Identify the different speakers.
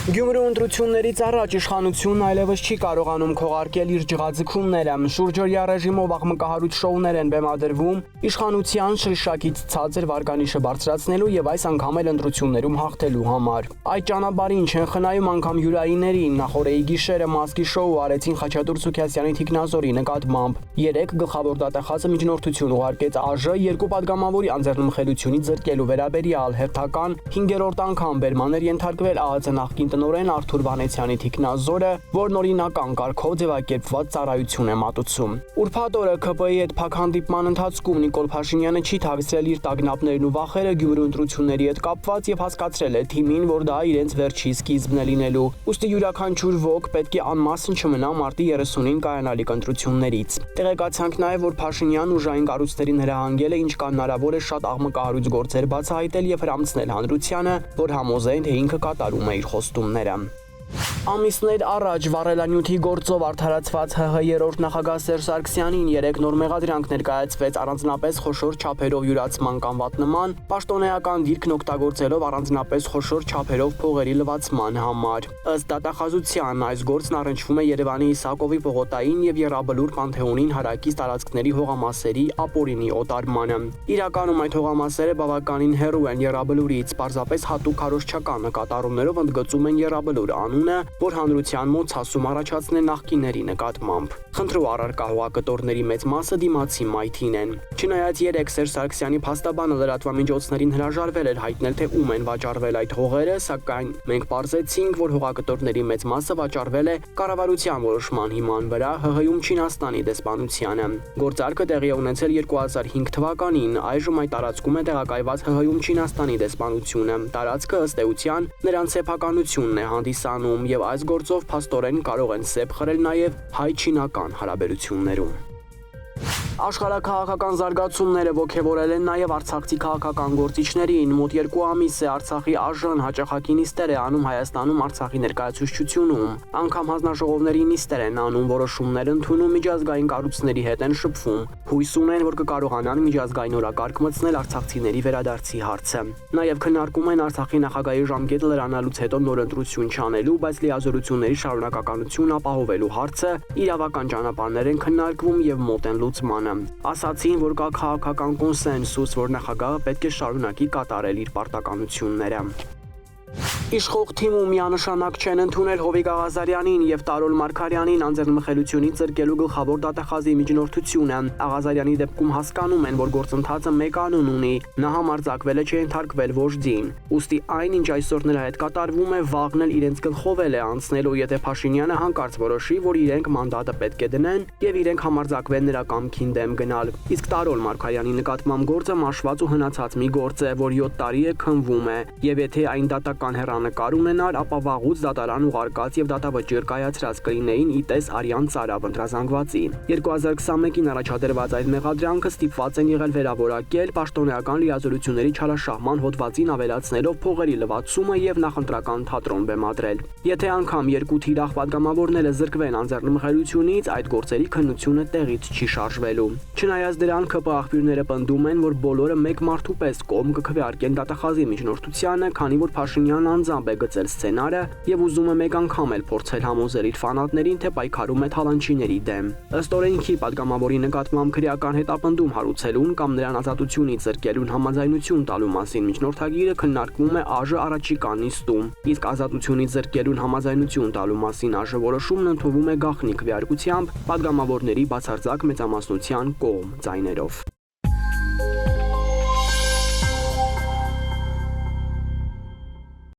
Speaker 1: Գյումրու ընտրություններից առաջ իշխանությունն այլևս չի կարողանում քողարկել իր ջղաձգումները։ Շուրջօրյա ռեժիմով աղմկահարույց շոուներ են բեմադրվում իշխանության շրշակից ցածր վարկանիշը բարձրացնելու եւ այս անգամ էլ ընտրություններում հաղթելու համար։ Այդ ճանապարհին չեն խնայում անգամ յուրայիններին։ Նախորդի գիշերը մասկի շոու արեցին Խաչատուր Սուքիասյանի թիկնազորի նկատմամբ։ Երեք գլխավոր դատախազը միջնորդություն ուղարկեց ԱԺ երկու падգամավորի անձեռնմխելիությունից զրկելու վերաբերյալ հերթական 5-րդ անգամ բերմաներ ենթարկվել ԱԱԾ նախկին տնօրեն Արթուր Վանեցյանի թիկնազորը, որն օրինական կարգով ձևակերպված ծառայություն է մատուցում։ Ուրբաթ օրը ՔՊ-ի հետ փակ հանդիպման ընթացքում Նիկոլ Փաշինյանը չի թաքցրել իր տագնապներն ու վախերը Գյումրու ընտրությունների հետ կապված եւ հասկացրել է թիմին, որ դա իրենց վերջի սկիզբն է լինելու։ Ուստի յուրաքանչյուր ոք պետք է անմասն չմնա մարտի 30-ին կայանալիք ընտրություններից։ Տեղեկացանք նաեւ, որ Փաշինյանն ուժային կառույցներին հրահանգել է, ինչքան հնարավոր է շատ աղմկահարույց գործեր բացահայտել եւ հրամցնել հանրությանը, որ համոզեն, թե ինքը կատարում է իր խոստումները։ Ամիսներ առաջ վառելանյութի գործով արդարացված ՀՀ երրորդ նախագահ Սերժ Սարգսյանին 3 նոր մեղադրանք ներկայացվեց առանձնապես խոշոր չափերով յուրացման կանվատ նման պաշտոնեական դիրքն օգտագործելով առանձնապես խոշոր չափերով փողերի լվացման համար։ Ըստ դատախազության այս գործն առնչվում է Երևանի Իսակովի պողոտային եւ Եռաբլուր Պանթեոնին հարակից տարածքների հողամասերի ապօրինի օտարմանը։ Իրականում այդ հողամասերը բավականին հեռու են Եռաբլուրից, պարզապես հատուկ քարոզչական նկատառումներով ընդգծում են Եռաբլուր անունը, որ հանրության մոտ ցասում առաջացնե նախկինների նկատմամբ։ Խնդրու առարկա հողակտորների մեծ մասը դիմացի մայթին են։ Չնայած 3 Սերժ Սարգսյանի փաստաբանը լրատվամիջոցներին հրաժարվել էր հայտնել, թե ում են վաճառվել այդ հողերը, սակայն մենք պարզեցինք, որ հողակտորների մեծ մասը վաճառվել է կառավարության որոշման հիման վրա ՀՀ-ում Չինաստանի դեսպանությանը։ Գործարքը տեղի է ունեցել 2005 թվականին, այժմ այդ տարածքում է տեղակայված ՀՀ-ում Չինաստանի դեսպանությունը։ Տարածքը ըստ էության նրանց սեփականությունն է հանդիսանում եւ այս գործով փաստորեն կարող են սեպ խրել նաեւ հայ-չինական հարաբերություններում։ Աշխարհաքաղաքական զարգացումները ոգևորել են նաև արցախցի քաղաքական գործիչներին։ Մոտ 2 ամիս է Արցախի ԱԺ-ն հաճախակի նիստեր է անում Հայաստանում Արցախի ներկայացուցչությունում։ Անգամ հանձնաժողովների նիստեր են անում, որոշումներ ընդունում, միջազգային կառույցների հետ են շփվում։ Հույս ունեն, որ կկարողանան միջազգային օրակարգ մտցնել արցախցիների վերադարձի հարցը։ Նաև քննարկում են Արցախի նախագահի ժամկետը լրանալուց հետո նոր ընտրություն չանելու, բայց լիազորությունների շարունակականություն ապահովելու հարցը իրավական ճանապարհներ են քննարկվում եւ մոտ են լուծման։ Ասացին, որ կա քաղաքական կոնսենսուս, որ նախագահը պետք է շարունակի կատարել իր պարտականությունները։ Իշխող թիմում միանշանակ չեն ընդունել Հովիկ Աղազարյանին եւ Տարոլ Մարգարյանին անձեռնմխելիությունից զրկելու գլխավոր դատախազի միջնորդությունը։ Աղազարյանի դեպքում հասկանում են, որ գործընթացը մեկ անուն ունի, նա համարձակվել է չենթարկվել ոչդին։ Ուստի այն, ինչ այսօր նրա հետ կատարվում է, վաղն էլ իրենց գլխով է անցնելու, եթե Փաշինյանը հանկարծ որոշի, որ իրենք մանդատը պետք է դնեն եւ իրենք համարձակվեն նրա կամքին դեմ գնալ։ Իսկ Տարոլ Մարգարյանի նկատմամբ գործը մաշված ու հնացած մի գործ է, որ 7 տարի է քննվում է, եւ եթե այն դատական հեռանկար ունենար, ապա վաղուց դատարան ուղարկած եւ դատավճիռ կայացրած կլինեին իտես Արյան Ծարավ ընտրազանգվածի։ 2021-ին առաջադրված այդ մեղադրանքը ստիպված են եղել վերավորակել պաշտոնեական լիազորությունների չարաշահման հոդվածին ավելացնելով փողերի լվացումը եւ նախընտրական թատրոն բեմադրել։ Եթե անգամ երկու թիրախ падգամավորները զրկվեն անձեռնմխելիությունից, այդ գործերի քննությունը տեղից չի շարժվելու։ Չնայած դրան ԿՊ աղբյուրները պնդում են, որ բոլորը մեկ մարդու պես կողմ կքվեարկեն դատախազի միջնորդությանը, քանի որ Փաշինյանն անձամբ է գծել սցենարը եւ ուզում է մեկ անգամ էլ փորձել համոզել իր ֆանատներին, թե պայքարում է թալանչիների դեմ։ Ըստ օրենքի падգամավորի նկատմամբ քրեական հետապնդում հարուցելուն կամ նրան ազատությունից զրկելուն համաձայնություն տալու մասին միջնորդագիրը քննարկվում է ԱԺ առաջիկա նիստում, իսկ ազատությունից զրկելուն համաձայնություն տալու մասին ԱԺ որոշումն ընդունվում է գաղտնի քվեարկությամբ падգամավորների բացարձակ մեծամասնության կողմ ձայներով։